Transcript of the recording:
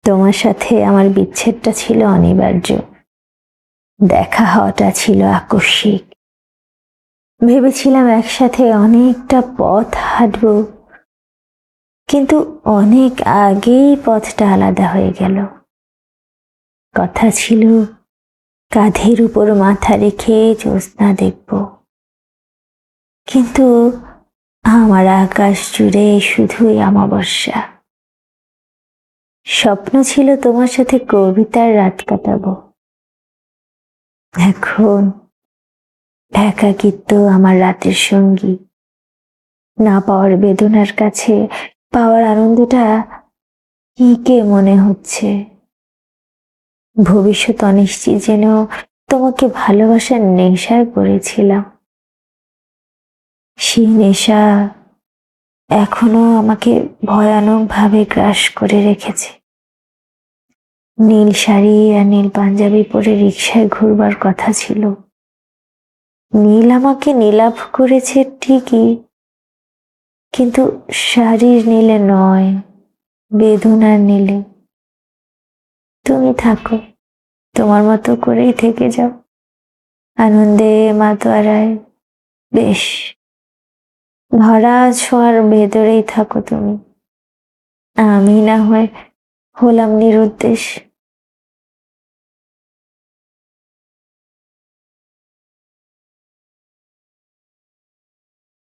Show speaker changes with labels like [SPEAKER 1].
[SPEAKER 1] তোমার সাথে আমার বিচ্ছেদটা ছিল অনিবার্য, দেখা হওয়াটা ছিল আকস্মিক। ভেবেছিলাম একসাথে অনেকটা পথ হাঁটবো, কিন্তু অনেক আগেই পথটা আলাদা হয়ে গেল। কথা ছিল কাঁধের উপর মাথা রেখে জ্যোৎস্না দেখব, কিন্তু আমার আকাশ জুড়ে শুধুই অমাবস্যা। স্বপ্ন ছিল তোমার সাথে কবিতার রাত কাটাবো, এখন একাকিত্ব আমার রাতের সঙ্গী। না পাওয়ার বেদনার কাছে পাওয়ার আনন্দটা কি মনে হচ্ছে। ভবিষ্যৎ অনিশ্চিত যেন তোমাকে ভালোবাসার নেশায় পড়েছিলাম। সেই নেশা এখনো আমাকে ভয়ানক ভাবে গ্রাস করে রেখেছে। নীল শাড়ি আর নীল পাঞ্জাবি পরে রিক্সায় ঘুরবার কথা ছিল। নীল আমাকে নীলাভ করেছে ঠিকই, কিন্তু শাড়ির নীলে নয়, বেদনার নীলে। তুমি থাকো, তোমার মতো করেই থেকে যাও, আনন্দে মাতোয়ারায়। বেশ, ধরা ছোঁয়ার ভেতরেই থাকো তুমি, আমি না হয় হলাম নিরুদ্দেশ।